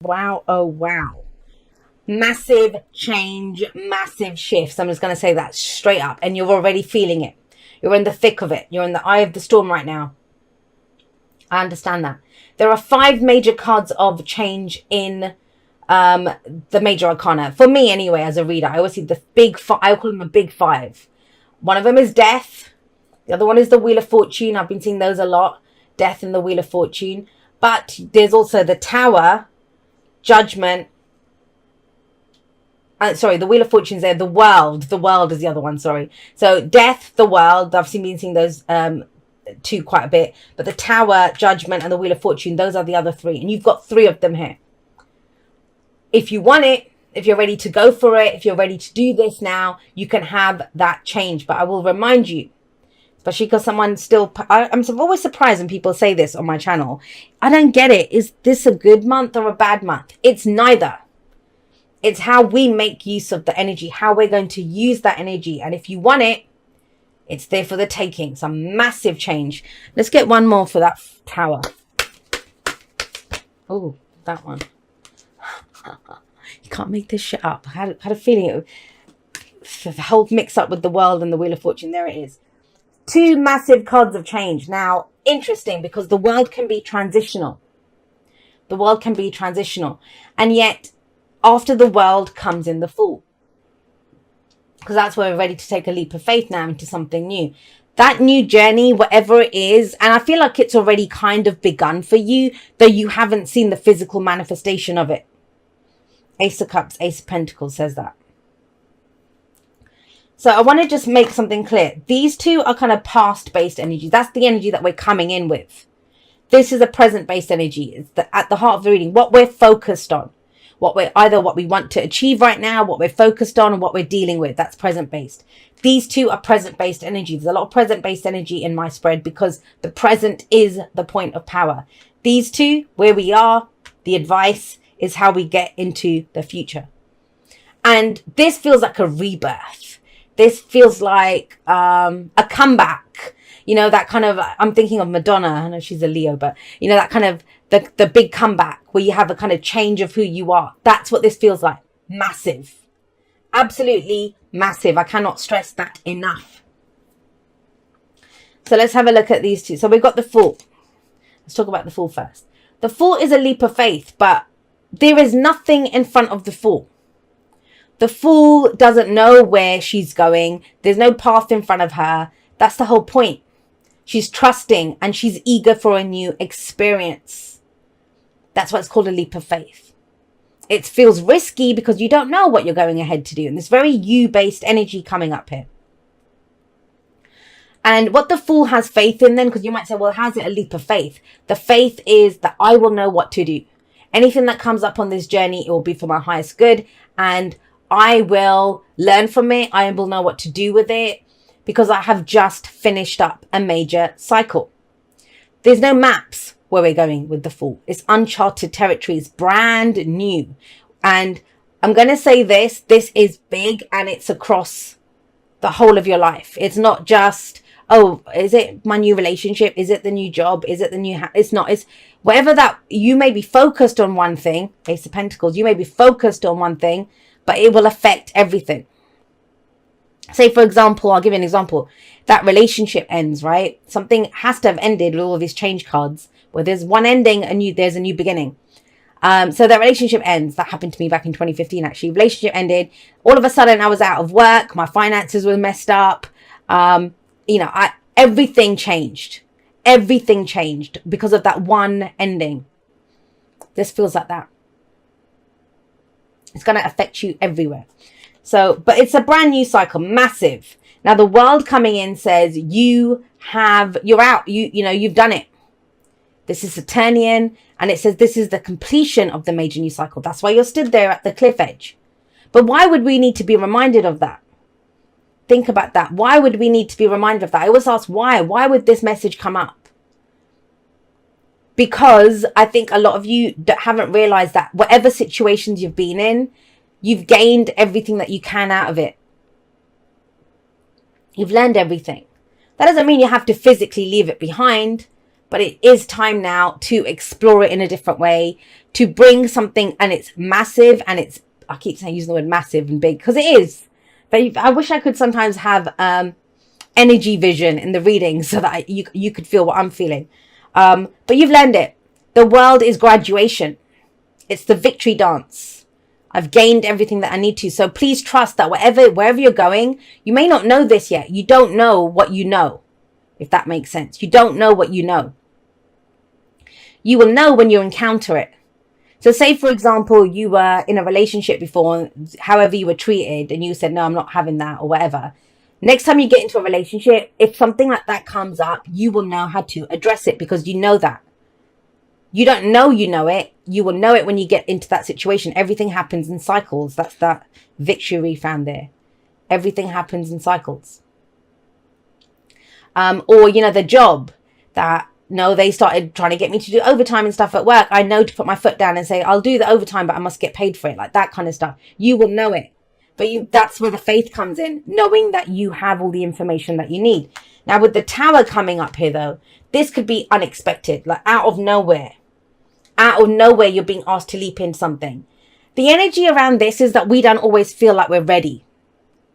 Wow. Oh, wow. Massive change, massive shifts. I'm just going to say that straight up. And you're already feeling it. You're in the thick of it. You're in the eye of the storm right now. I understand that. There are 5 major cards of change in the major arcana. For me, anyway, as a reader, I always see the big five. I call them the big 5. One of them is death. The other one is the Wheel of Fortune. I've been seeing those a lot. Death and the Wheel of Fortune. But there's also the Tower, Judgment. Sorry, the Wheel of Fortune's there. The World. The World is the other one, sorry. So Death, the World. I've been seeing those 2 quite a bit. But the Tower, Judgment, and the Wheel of Fortune, those are the other 3. And you've got 3 of them here. If you want it, if you're ready to go for it, if you're ready to do this now, you can have that change. But I will remind you, especially because someone still, I'm always surprised when people say this on my channel. I don't get it. Is this a good month or a bad month? It's neither. It's how we make use of the energy, how we're going to use that energy. And if you want it, it's there for the taking. It's a massive change. Let's get one more for that Tower. Oh, that one. You can't make this shit up. I had a feeling the whole mix up with the World and the Wheel of Fortune. There it is. 2 massive cards of change. Now, interesting, because the World can be transitional. The World can be transitional. And yet, after the World comes in the Fool. Because that's where we're ready to take a leap of faith now into something new. That new journey, whatever it is, and I feel like it's already kind of begun for you, though you haven't seen the physical manifestation of it. Ace of Cups, Ace of Pentacles says that. So I want to just make something clear. These 2 are kind of past-based energy. That's the energy that we're coming in with. This is a present-based energy. It's at the heart of the reading. What we're focused on. Either what we want to achieve right now, what we're focused on, and what we're dealing with. That's present-based. These 2 are present-based energy. There's a lot of present-based energy in my spread because the present is the point of power. These 2, where we are, the advice is how we get into the future. And this feels like a rebirth. This feels like a comeback. You know, that kind of, I'm thinking of Madonna. I know she's a Leo, but you know, that kind of the big comeback where you have a kind of change of who you are. That's what this feels like. Massive. Absolutely massive. I cannot stress that enough. So let's have a look at these 2. So we've got the Fool. Let's talk about the Fool first. The Fool is a leap of faith, but there is nothing in front of the Fool. The Fool doesn't know where she's going. There's no path in front of her. That's the whole point. She's trusting and she's eager for a new experience. That's why it's called a leap of faith. It feels risky because you don't know what you're going ahead to do. And there's very you-based energy coming up here. And what the Fool has faith in then, because you might say, well, how's it a leap of faith? The faith is that I will know what to do. Anything that comes up on this journey, it will be for my highest good. And I will learn from it. I will know what to do with it because I have just finished up a major cycle. There's no maps where we're going with the Fool. It's uncharted territory. It's brand new. And I'm going to say this is big and it's across the whole of your life. It's not just, oh, is it my new relationship? Is it the new job? Is it the new it's not. It's whatever that you may be focused on one thing, Ace of Pentacles, you may be focused on one thing, but it will affect everything. Say, for example, I'll give you an example. That relationship ends, right? Something has to have ended with all of these change cards where there's one ending and there's a new beginning. So that relationship ends. That happened to me back in 2015, actually. Relationship ended. All of a sudden, I was out of work. My finances were messed up. Everything changed. Everything changed because of that one ending. This feels like that. It's going to affect you everywhere. So, but it's a brand new cycle, massive. Now the World coming in says you're out. You've done it. This is Saturnian, and it says this is the completion of the major new cycle. That's why you're stood there at the cliff edge. But why would we need to be reminded of that? Think about that. Why would we need to be reminded of that? I always ask why. Why would this message come up? Because I think a lot of you haven't realized that whatever situations you've been in, you've gained everything that you can out of it. You've learned everything. That doesn't mean you have to physically leave it behind, but it is time now to explore it in a different way, to bring something, and it's massive, and it's, I keep saying, using the word massive and big, because it is. But I wish I could sometimes have energy vision in the reading so that you could feel what I'm feeling. But you've learned it. The world is graduation. It's the victory dance. I've gained everything that I need to. So please trust that wherever you're going, you may not know this yet. You don't know what you know, if that makes sense. You don't know what you know. You will know when you encounter it. So say, for example, you were in a relationship before, however you were treated, and you said, no, I'm not having that, or whatever. Next time you get into a relationship, if something like that comes up, you will know how to address it, because you know that. You don't know you know it. You will know it when you get into that situation. Everything happens in cycles. That's that victory found there. Everything happens in cycles. Or, the job that, no, they started trying to get me to do overtime and stuff at work. I know to put my foot down and say, I'll do the overtime, but I must get paid for it. Like that kind of stuff. You will know it. But that's where the faith comes in, knowing that you have all the information that you need. Now, with the Tower coming up here, though, this could be unexpected, like out of nowhere. Out of nowhere, you're being asked to leap in something. The energy around this is that we don't always feel like we're ready.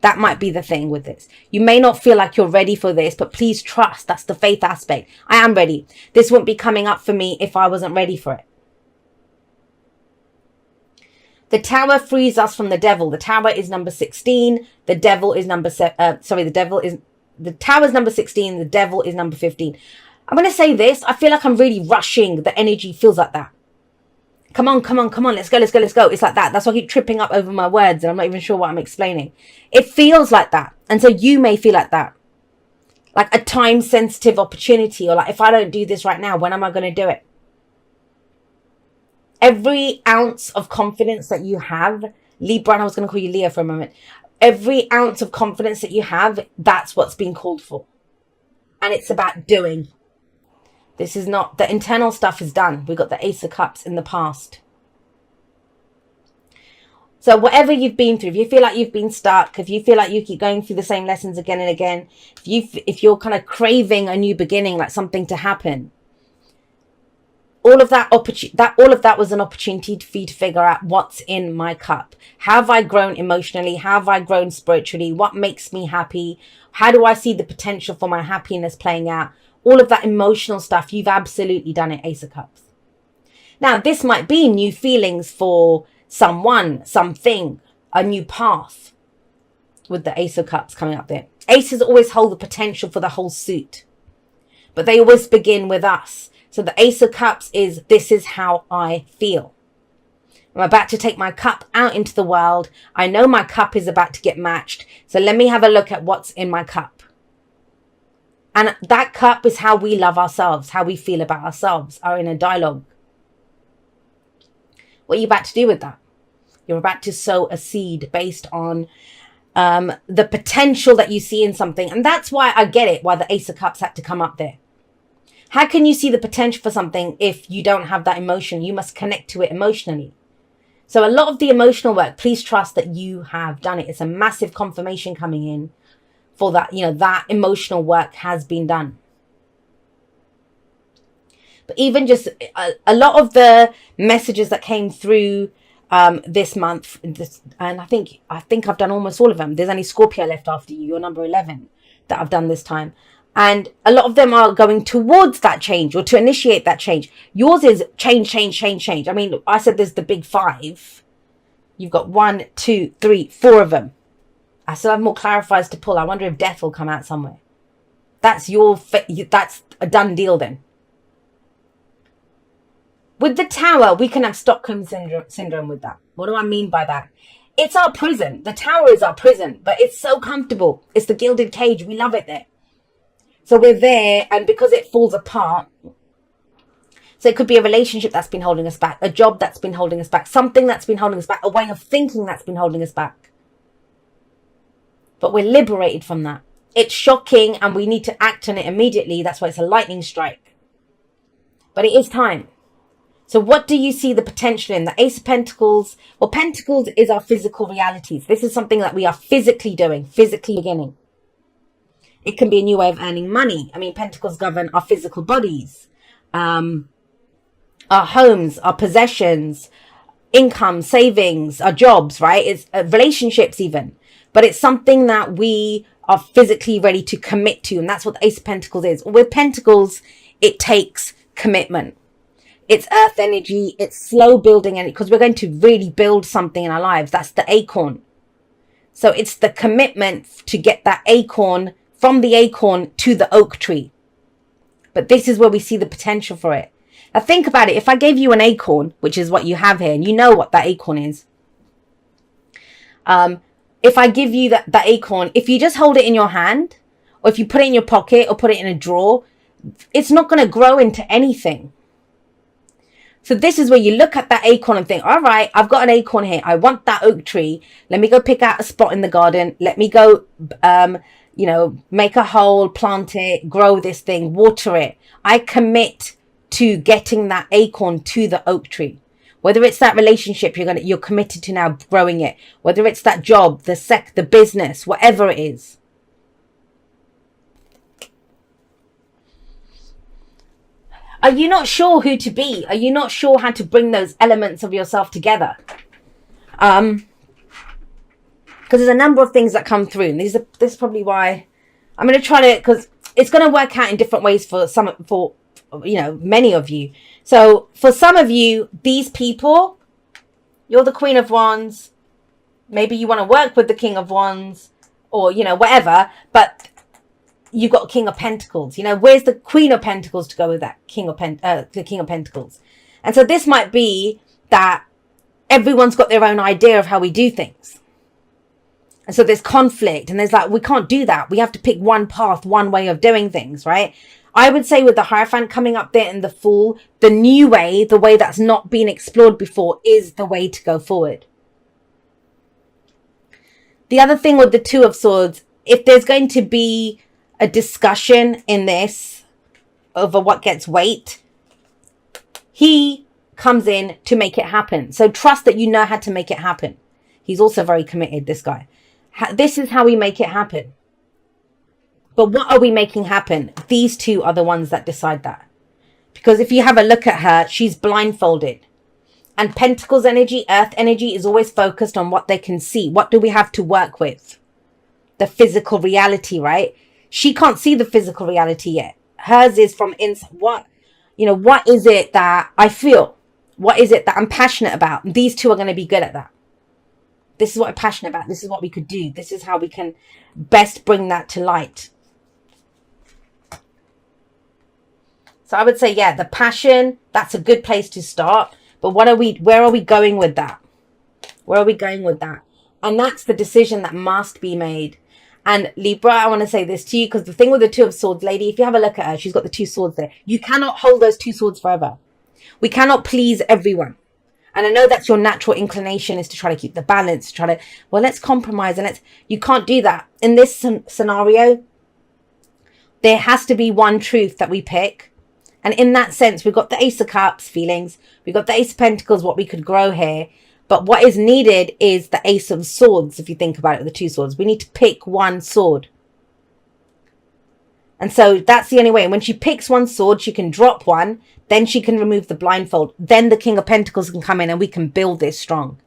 That might be the thing with this. You may not feel like you're ready for this, but please trust. That's the faith aspect. I am ready. This wouldn't be coming up for me if I wasn't ready for it. The Tower frees us from the devil. The Tower is number 16. The devil is number the Tower is number 16. The devil is number 15. I'm going to say this. I feel like I'm really rushing. The energy feels like that. Come on. Let's go. It's like that. That's why I keep tripping up over my words and I'm not even sure what I'm explaining. It feels like that. And so you may feel like that. Like a time sensitive opportunity, or like, if I don't do this right now, when am I going to do it? Every ounce of confidence that you have, Libra, and I was going to call you Leo for a moment. Every ounce of confidence that you have, that's what's being called for. And it's about doing. This is not, the internal stuff is done. We got the Ace of Cups in the past. So whatever you've been through, if you feel like you've been stuck, if you feel like you keep going through the same lessons again and again, if you're kind of craving a new beginning, like something to happen, all of that was an opportunity for you to figure out what's in my cup. Have I grown emotionally? Have I grown spiritually? What makes me happy? How do I see the potential for my happiness playing out? All of that emotional stuff, you've absolutely done it, Ace of Cups. Now, this might be new feelings for someone, something, a new path with the Ace of Cups coming up there. Aces always hold the potential for the whole suit, but they always begin with us. So the Ace of Cups is, this is how I feel. I'm about to take my cup out into the world. I know my cup is about to get matched. So let me have a look at what's in my cup. And that cup is how we love ourselves, how we feel about ourselves, our inner dialogue. What are you about to do with that? You're about to sow a seed based on the potential that you see in something. And that's why I get it, why the Ace of Cups had to come up there. How can you see the potential for something if you don't have that emotion? You must connect to it emotionally. So a lot of the emotional work, please trust that you have done it. It's a massive confirmation coming in for that, that emotional work has been done. But even just a lot of the messages that came through this month, and I think I've done almost all of them. There's only Scorpio left after you. You're number 11 that I've done this time. And a lot of them are going towards that change or to initiate that change. Yours is change. I mean, I said there's the big 5. You've got 1, 2, 3, 4 of them. I still have more clarifiers to pull. I wonder if death will come out somewhere. That's that's a done deal then. With the Tower, we can have Stockholm syndrome with that. What do I mean by that? It's our prison. The Tower is our prison, but it's so comfortable. It's the gilded cage. We love it there. So we're there, and because it falls apart, so it could be a relationship that's been holding us back, a job that's been holding us back, something that's been holding us back, a way of thinking that's been holding us back. But we're liberated from that. It's shocking and we need to act on it immediately. That's why it's a lightning strike. But it is time. So what do you see the potential in? The Ace of Pentacles. Well, Pentacles is our physical realities. This is something that we are physically doing, physically beginning. It can be a new way of earning money. I mean, Pentacles govern our physical bodies. our homes, our possessions, income, savings, our jobs, right? It's relationships even. But it's something that we are physically ready to commit to. And that's what the Ace of Pentacles is. With Pentacles, it takes commitment. It's earth energy. It's slow building. And because we're going to really build something in our lives, that's the acorn. So it's the commitment to get that acorn, from the acorn to the oak tree. But this is where we see the potential for it. Now think about it. If I gave you an acorn, which is what you have here, and you know what that acorn is. If I give you that acorn, if you just hold it in your hand, or if you put it in your pocket or put it in a drawer, it's not going to grow into anything. So this is where you look at that acorn and think, all right, I've got an acorn here. I want that oak tree. Let me go pick out a spot in the garden. Let me go, make a hole, plant it, grow this thing, water it. I commit to getting that acorn to the oak tree. Whether it's that relationship you're committed to now growing it, whether it's that job, the business, whatever it is. Are you not sure who to be? Are you not sure how to bring those elements of yourself together? Because there's a number of things that come through. And this is probably why I'm going to try to, because it's going to work out in different ways for many of you. So for some of you, these people, you're the Queen of Wands. Maybe you want to work with the King of Wands or, whatever, but you've got King of Pentacles. Where's the Queen of Pentacles to go with that the King of Pentacles? And so this might be that everyone's got their own idea of how we do things. And so there's conflict and there's we can't do that. We have to pick one path, one way of doing things, right? I would say with the Hierophant coming up there in the Fool, the new way, the way that's not been explored before, is the way to go forward. The other thing with the Two of Swords, if there's going to be a discussion in this over what gets weight, he comes in to make it happen. So trust that you know how to make it happen. He's also very committed, this guy. This is how we make it happen. But what are we making happen? These two are the ones that decide that. Because if you have a look at her, she's blindfolded. And Pentacles energy, Earth energy, is always focused on what they can see. What do we have to work with? The physical reality, right? She can't see the physical reality yet. Hers is from inside. What is it that I feel? What is it that I'm passionate about? These two are going to be good at that. This is what I'm passionate about. This is what we could do. This is how we can best bring that to light. So I would say, yeah, the passion, that's a good place to start. But where are we going with that? Where are we going with that? And that's the decision that must be made. And Libra, I want to say this to you, because the thing with the Two of Swords, lady, if you have a look at her, she's got the two swords there. You cannot hold those two swords forever. We cannot please everyone. And I know that's your natural inclination, is to try to keep the balance, let's compromise. And you can't do that. In this scenario, there has to be one truth that we pick. And in that sense, we've got the Ace of Cups feelings. We've got the Ace of Pentacles, what we could grow here. But what is needed is the Ace of Swords, if you think about it, the two swords. We need to pick one sword. And so that's the only way. And when she picks one sword, she can drop one. Then she can remove the blindfold. Then the King of Pentacles can come in and we can build this strong.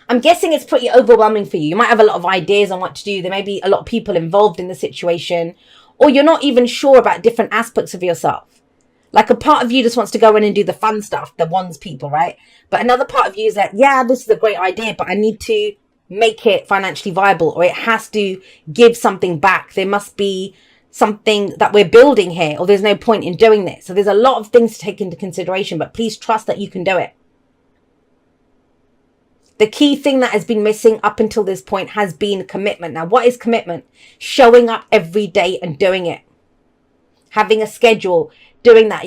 I'm guessing it's pretty overwhelming for you. You might have a lot of ideas on what to do. There may be a lot of people involved in the situation. Or you're not even sure about different aspects of yourself. Like a part of you just wants to go in and do the fun stuff, the Wands people, right? But another part of you is that, yeah, this is a great idea, but I need to make it financially viable, or it has to give something back. There must be something that we're building here, or there's no point in doing this. So there's a lot of things to take into consideration, but please trust that you can do it. The key thing that has been missing up until this point has been commitment. Now, what is commitment? Showing up every day and doing it. Having a schedule, doing that,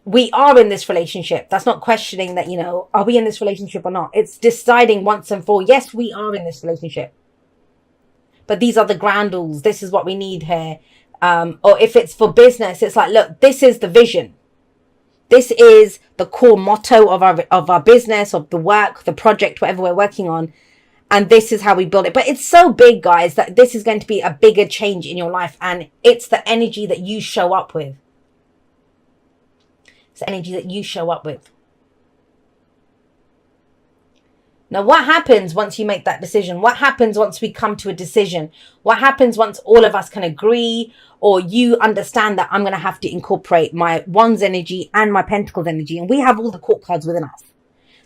we are in this relationship. That's not questioning that, are we in this relationship or not? It's deciding once and for all, yes, we are in this relationship. But these are the ground rules. This is what we need here. Or if it's for business, it's like, look, this is the vision. This is the core motto of our business, of the work, the project, whatever we're working on. And this is how we build it. But it's so big, guys, that this is going to be a bigger change in your life. And it's the energy that you show up with. It's the energy that you show up with. Now, what happens once you make that decision? What happens once we come to a decision? What happens once all of us can agree, or you understand that I'm going to have to incorporate my Wands energy and my Pentacles energy, and we have all the court cards within us.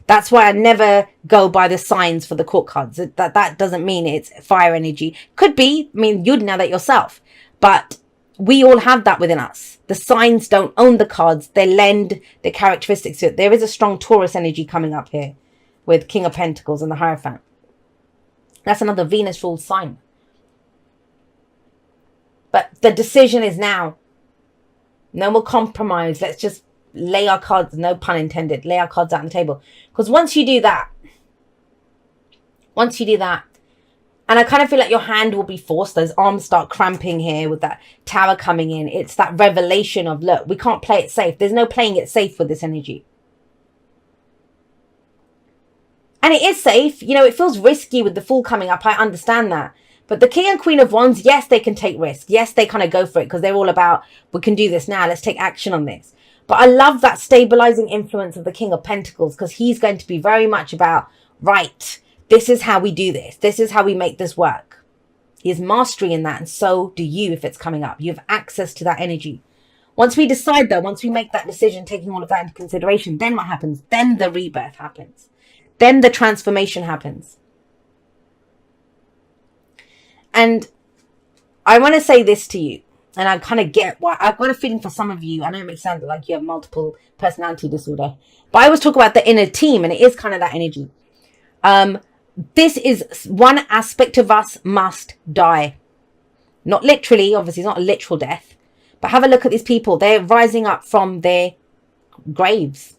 That's why I never go by the signs for the court cards. That doesn't mean it's fire energy. Could be. I mean, you'd know that yourself. But we all have that within us. The signs don't own the cards. They lend the characteristics to it. There is a strong Taurus energy coming up here with King of Pentacles and the Hierophant. That's another Venus ruled sign. But the decision is now. No more compromise. Let's just lay our cards, no pun intended, lay our cards out on the table. Because once you do that, and I kind of feel like your hand will be forced, those arms start cramping here with that tower coming in. It's that revelation of, look, we can't play it safe. There's no playing it safe with this energy. And it is safe. You know, it feels risky with the Fool coming up. I understand that. But the King and Queen of Wands, yes, they can take risks. Yes, they kind of go for it because they're all about, we can do this now. Let's take action on this. But I love that stabilizing influence of the King of Pentacles, because he's going to be very much about, right, this is how we do this. This is how we make this work. He has mastery in that, and so do you if it's coming up. You have access to that energy. Once we decide, though, once we make that decision, taking all of that into consideration, then what happens? Then the rebirth happens. Then the transformation happens. And I want to say this to you. And I kind of get why. I've got a feeling for some of you, I know it makes it sound like you have multiple personality disorder, but I always talk about the inner team, and it is kind of that energy. This is one aspect of us must die. Not literally, obviously, it's not a literal death, but have a look at these people. They're rising up from their graves.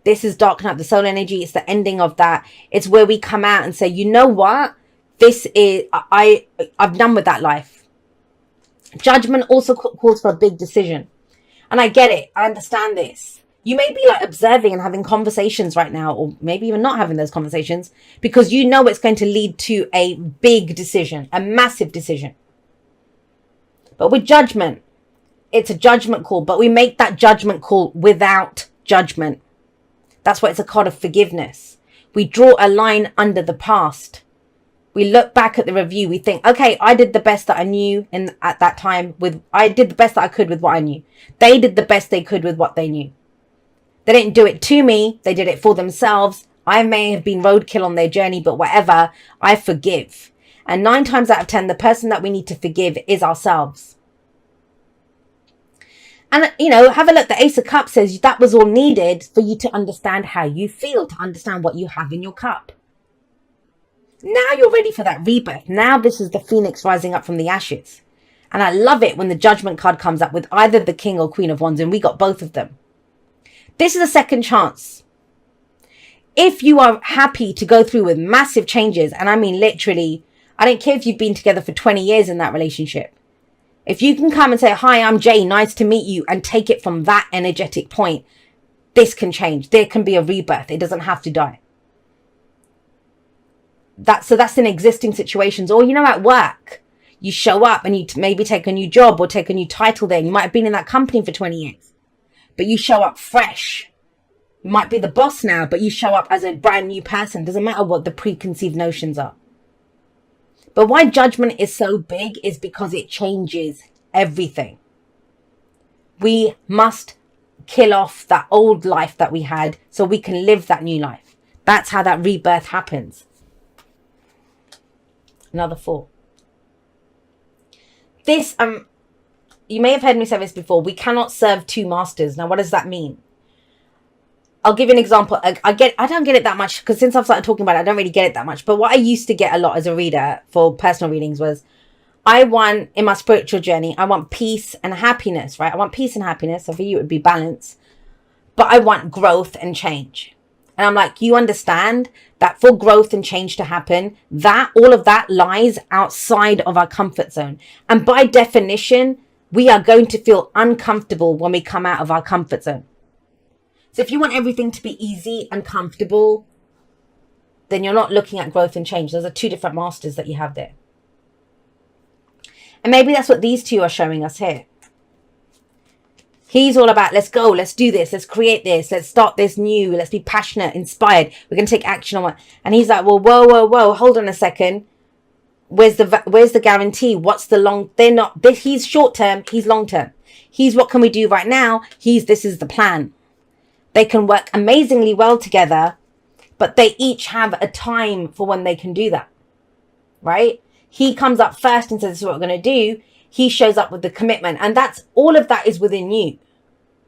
This is darkening up the soul energy. It's the ending of that. It's where we come out and say, you know what? This is, I've done with that life. Judgment also calls for a big decision. And I get it. I understand this. You may be like observing and having conversations right now, or maybe even not having those conversations, because you know it's going to lead to a big decision, a massive decision. But with judgment, it's a judgment call, but we make that judgment call without judgment. That's why it's a card of forgiveness. We draw a line under the past. We look back at the review. We think, okay, I did the best that I knew at that time. I did the best that I could with what I knew. They did the best they could with what they knew. They didn't do it to me. They did it for themselves. I may have been roadkill on their journey, but whatever, I forgive. And 9 times out of 10, the person that we need to forgive is ourselves. And, you know, have a look. The Ace of Cups says that was all needed for you to understand how you feel, to understand what you have in your cup. Now you're ready for that rebirth. Now this is the phoenix rising up from the ashes. And I love it when the judgment card comes up with either the King or Queen of Wands, and we got both of them. This is a second chance. If you are happy to go through with massive changes, and I mean literally, I don't care if you've been together for 20 years in that relationship. If you can come and say, hi, I'm Jay, nice to meet you, and take it from that energetic point, this can change. There can be a rebirth. It doesn't have to die. So that's in existing situations. Or, you know, at work, you show up and you maybe take a new job or take a new title there. You might have been in that company for 20 years, but you show up fresh. You might be the boss now, but you show up as a brand new person. Doesn't matter what the preconceived notions are. But why judgment is so big is because it changes everything. We must kill off that old life that we had so we can live that new life. That's how that rebirth happens. Another 4. This, you may have heard me say this before. We cannot serve 2 masters. Now, what does that mean? I'll give you an example. I don't get it that much because since I've started talking about it, I don't really get it that much. But what I used to get a lot as a reader for personal readings was, I want, in my spiritual journey, I want peace and happiness, right? I want peace and happiness. So for you, it would be balance. But I want growth and change. And I'm like, you understand that for growth and change to happen, that all of that lies outside of our comfort zone. And by definition, we are going to feel uncomfortable when we come out of our comfort zone. So if you want everything to be easy and comfortable, then you're not looking at growth and change. Those are 2 different masters that you have there. And maybe that's what these 2 are showing us here. He's all about, let's go, let's do this, let's create this, let's start this new, let's be passionate, inspired, we're going to take action on it. And he's like, well, whoa, hold on a second. Where's the guarantee? What's the long? They're not. He's short term. He's long term. He's what can we do right now? This is the plan. They can work amazingly well together, but they each have a time for when they can do that. Right? He comes up first and says, this is what we're going to do. He shows up with the commitment, and that's all of that is within you.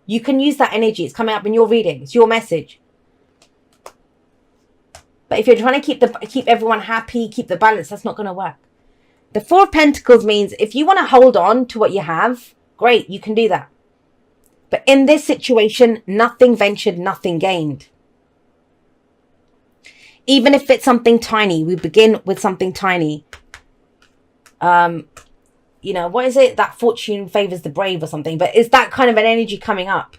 You can use that energy. It's coming up in your reading. It's your message. But if you're trying to keep everyone happy, keep the balance, that's not going to work. The Four of Pentacles means if you want to hold on to what you have, great, you can do that. But in this situation, nothing ventured, nothing gained. Even if it's something tiny, we begin with something tiny. What is it? That fortune favors the brave or something. But is that kind of an energy coming up?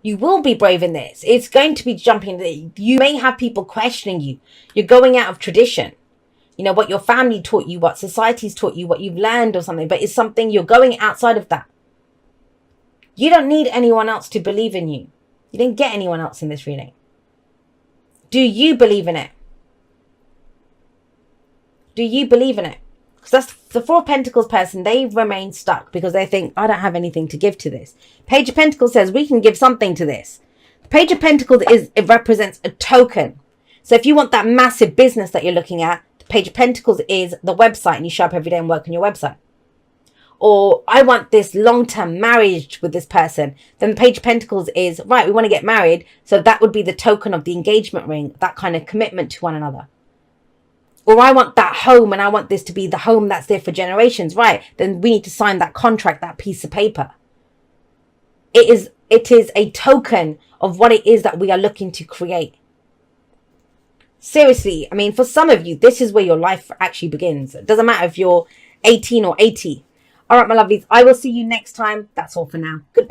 You will be brave in this. It's going to be jumping. You may have people questioning you. You're going out of tradition. What your family taught you, what society's taught you, what you've learned or something. But it's something you're going outside of that. You don't need anyone else to believe in you. You didn't get anyone else in this reading. Do you believe in it? Do you believe in it? Because that's the Four of Pentacles person. They remain stuck because they think, I don't have anything to give to this. Page of Pentacles says we can give something to this. The Page of Pentacles it represents a token. So if you want that massive business that you're looking at, the Page of Pentacles is the website, and you show up every day and work on your website. Or I want this long-term marriage with this person. Then the Page of Pentacles is, right, we want to get married. So that would be the token of the engagement ring, that kind of commitment to one another. Or I want that home, and I want this to be the home that's there for generations. Right, then we need to sign that contract, that piece of paper. It is a token of what it is that we are looking to create. Seriously, I mean, for some of you, this is where your life actually begins. It doesn't matter if you're 18 or 80. All right, my lovelies, I will see you next time. That's all for now. Goodbye.